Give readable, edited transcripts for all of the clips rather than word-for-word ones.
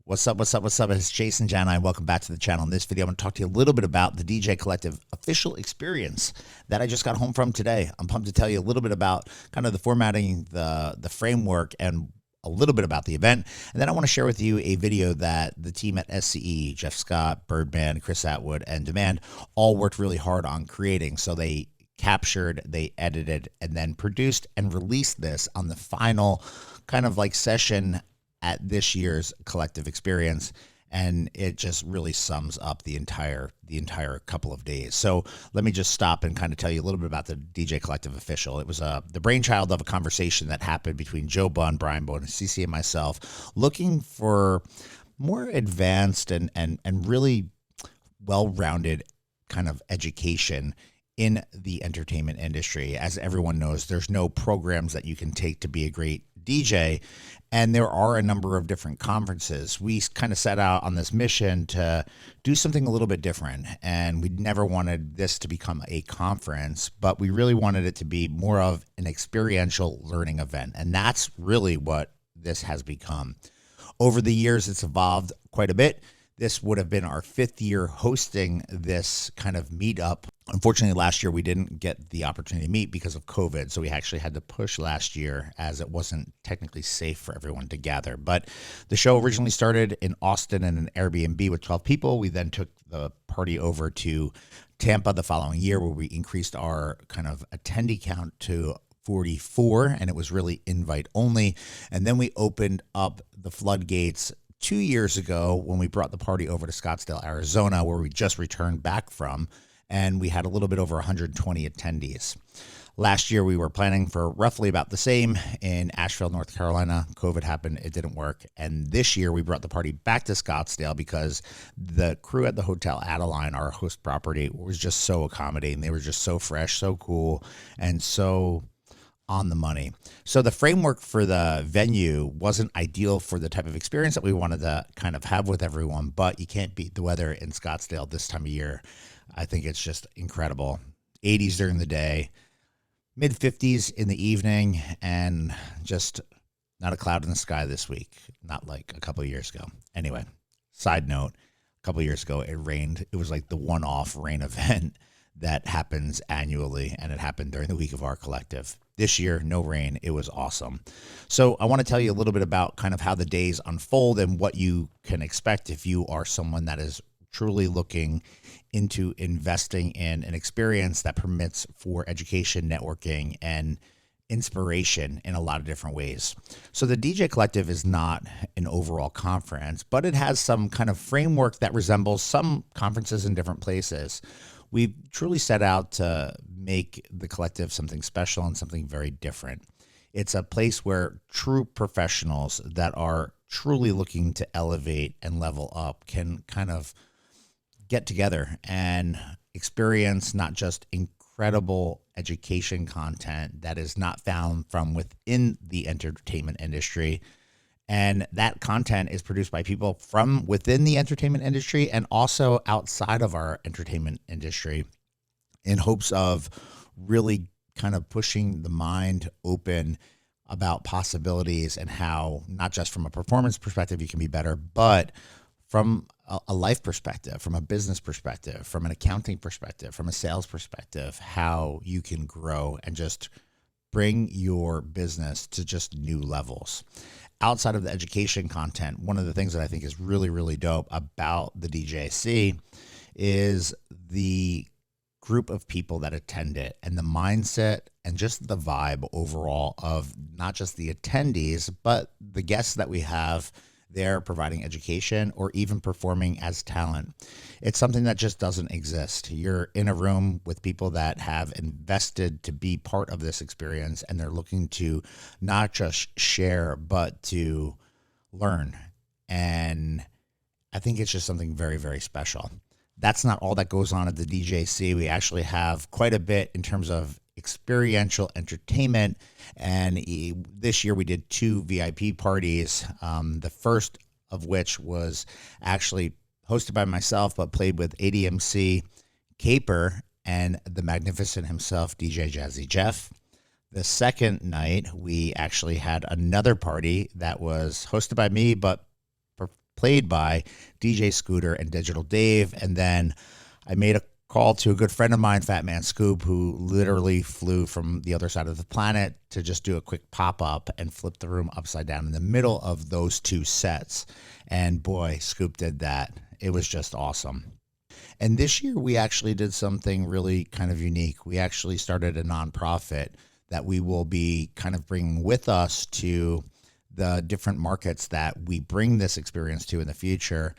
What's up? What's up? What's up? It's Jason Jani, and welcome back to the channel. In this video, I'm going to talk to you a little bit about the DJ Collective official experience that I just got home from today. I'm pumped to tell you a little bit about kind of the formatting, the framework, and a little bit about the event. And then I want to share with you a video that the team at SCE, Jeff Scott, Birdman, Chris Atwood, and Demand all worked really hard on creating. So they captured, they edited, and then produced and released this on the final kind of like session at this year's collective experience, and it just really sums up the entire couple of days. So let me just stop and kind of tell you a little bit about the DJ Collective official. It was the brainchild of a conversation that happened between Joe Bunn, Brian Bone, and CC and myself, looking for more advanced and really well-rounded kind of education in the entertainment industry. As everyone knows, there's no programs that you can take to be a great DJ, and there are a number of different conferences. We kind of set out on this mission to do something a little bit different, and we never wanted this to become a conference, but we really wanted it to be more of an experiential learning event, and that's really what this has become. Over the years, it's evolved quite a bit. This would have been our 5th year hosting this kind of meetup. Unfortunately, last year we didn't get the opportunity to meet because of COVID, so we actually had to push last year as it wasn't technically safe for everyone to gather. But the show originally started in Austin in an Airbnb with 12 people. We then took the party over to Tampa the following year, where we increased our kind of attendee count to 44, and it was really invite only. And then we opened up the floodgates 2 years ago when we brought the party over to Scottsdale, Arizona, where we just returned back from, and we had a little bit over 120 attendees. Last year, we were planning for roughly about the same in Asheville, North Carolina. COVID happened. It didn't work. And this year, we brought the party back to Scottsdale because the crew at the Hotel Adeline, our host property, was just so accommodating. They were just so fresh, so cool, and so on the money. So the framework for the venue wasn't ideal for the type of experience that we wanted to kind of have with everyone, but you can't beat the weather in Scottsdale this time of year. I think it's just incredible. 80s during the day, mid 50s in the evening, and just not a cloud in the sky this week, not like a couple of years ago. Anyway, side note, a couple of years ago it rained. It was like the one-off rain event that happens annually, and it happened during the week of our collective. This year, no rain. It was awesome. So I want to tell you a little bit about kind of how the days unfold and what you can expect if you are someone that is truly looking into investing in an experience that permits for education, networking, and inspiration in a lot of different ways. So the DJ Collective is not an overall conference, but it has some kind of framework that resembles some conferences in different places. We've truly set out to make the collective something special and something very different. It's a place where true professionals that are truly looking to elevate and level up can kind of get together and experience not just incredible education content that is not found from within the entertainment industry. And that content is produced by people from within the entertainment industry and also outside of our entertainment industry, in hopes of really kind of pushing the mind open about possibilities and how, not just from a performance perspective, you can be better, but from a life perspective, from a business perspective, from an accounting perspective, from a sales perspective, how you can grow and just bring your business to just new levels. Outside of the education content, one of the things that I think is really, really dope about the DJC is the group of people that attend it and the mindset and just the vibe overall of not just the attendees, but the guests that we have there providing education or even performing as talent. It's something that just doesn't exist. You're in a room with people that have invested to be part of this experience, and they're looking to not just share, but to learn. And I think it's just something very, very special. That's not all that goes on at the DJC. We actually have quite a bit in terms of experiential entertainment. And this year we did 2 VIP parties. The first of which was actually hosted by myself, but played with ADMC, Caper, and the magnificent himself, DJ Jazzy Jeff. The second night, we actually had another party that was hosted by me, but played by DJ Scooter and Digital Dave. And then I made a call to a good friend of mine, Fat Man Scoop, who literally flew from the other side of the planet to just do a quick pop-up and flip the room upside down in the middle of those two sets. And boy, Scoop did that. It was just awesome. And this year we actually did something really kind of unique. We actually started a nonprofit that we will be kind of bringing with us to the different markets that we bring this experience to in the future.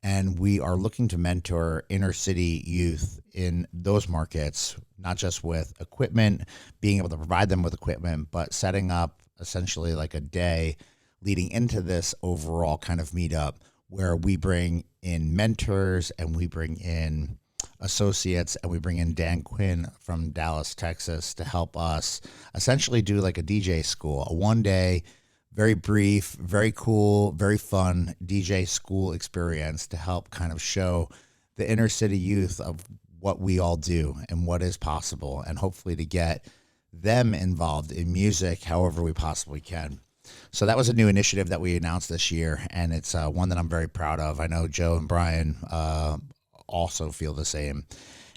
And we are looking to mentor inner city youth in those markets, not just with equipment, being able to provide them with equipment, but setting up essentially like a day leading into this overall kind of meetup where we bring in mentors and we bring in associates and we bring in Dan Quinn from Dallas, Texas to help us essentially do like a DJ school, a 1 day, very brief, very cool, very fun DJ school experience to help kind of show the inner city youth of what we all do and what is possible, and hopefully to get them involved in music however we possibly can. So that was a new initiative that we announced this year, and it's one that I'm very proud of. I know Joe and Brian also feel the same,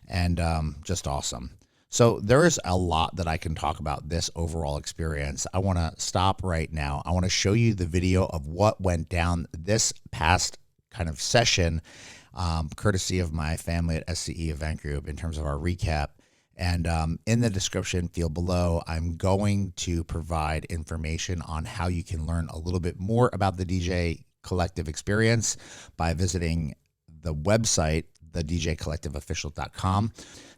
and just awesome. So there is a lot that I can talk about this overall experience. I want to stop right now. I want to show you the video of what went down this past kind of session, courtesy of my family at SCE Event Group in terms of our recap. And in the description field below, I'm going to provide information on how you can learn a little bit more about the DJ Collective experience by visiting the website, thedjcollectiveofficial.com.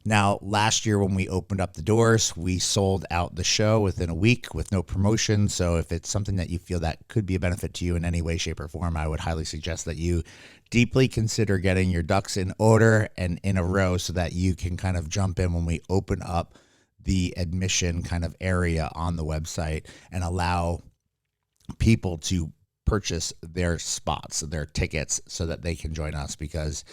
Now, last year when we opened up the doors, we sold out the show within a week with no promotion. So if it's something that you feel that could be a benefit to you in any way, shape, or form, I would highly suggest that you deeply consider getting your ducks in order and in a row so that you can kind of jump in when we open up the admission kind of area on the website and allow people to purchase their spots, their tickets, so that they can join us. Because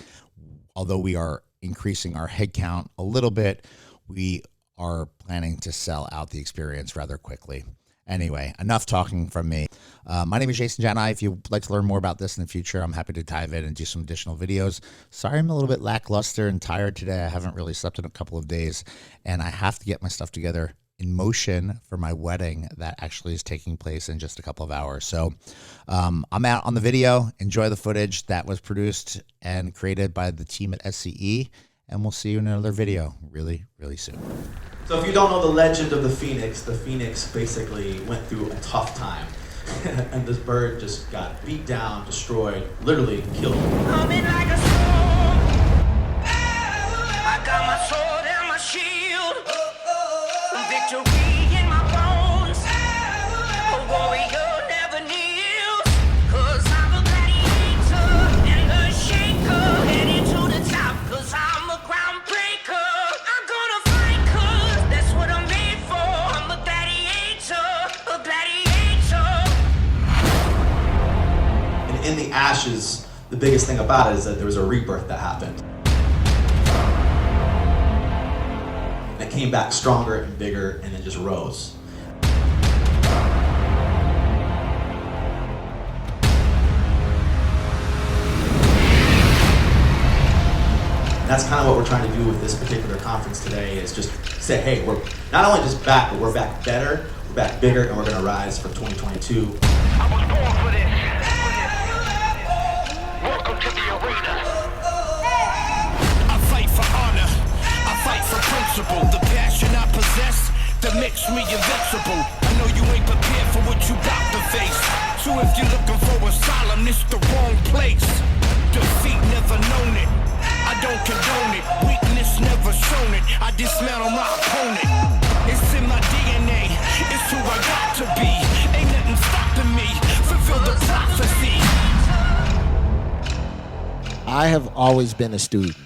although we are increasing our headcount a little bit, we are planning to sell out the experience rather quickly. Anyway, enough talking from me. My name is Jason Jani. If you'd like to learn more about this in the future, I'm happy to dive in and do some additional videos. Sorry I'm a little bit lackluster and tired today. I haven't really slept in a couple of days, and I have to get my stuff together in motion for my wedding that actually is taking place in just a couple of hours. So I'm out on the video. Enjoy the footage that was produced and created by the team at SCE, and we'll see you in another video really, really soon. So if you don't know the legend of the Phoenix basically went through a tough time. And this bird just got beat down, destroyed, literally killed. Coming like a storm. I got my sword and my shield. Victory in my bones. A warrior never kneels. 'Cause I'm a gladiator and a shaker. Headed to the top 'cause I'm a groundbreaker. I'm gonna fight 'cause that's what I'm made for. I'm a gladiator, a gladiator. And in the ashes, the biggest thing about it is that there was a rebirth that happened. And it came back stronger and bigger, and it just rose. And that's kind of what we're trying to do with this particular conference today, is just say, hey, we're not only just back, but we're back better, we're back bigger, and we're going to rise for 2022. I was born for this. Welcome to the arena. I fight for honor, I fight for principle. The passion I possess that makes me invincible. I know you ain't prepared for what you about to face. So if you're looking for asylum, it's the wrong place. Defeat never known it, I don't condone it. Weakness never shown it, I dismantle my opponent. It's in my DNA, it's who I got to be. Ain't nothing stopping me, fulfill the prophecy. I have always been a student.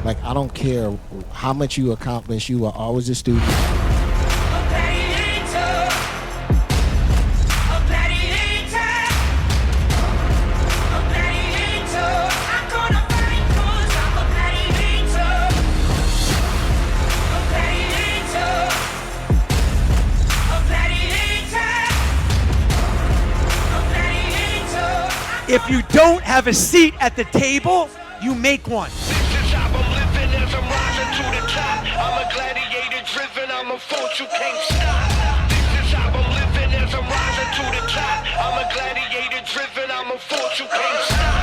Like, I don't care how much you accomplish, you are always a student. A gladiator. A gladiator. A gladiator. I'm gonna fight 'cause I'm a gladiator. A gladiator. A gladiator. A gladiator. If you don't have a seat at the table, you make one. This is how I'm living as I'm rising to the top. I'm a gladiator driven, I'm a force you can't stop. This is how I'm living as I'm rising to the top. I'm a gladiator driven, I'm a force you can't stop.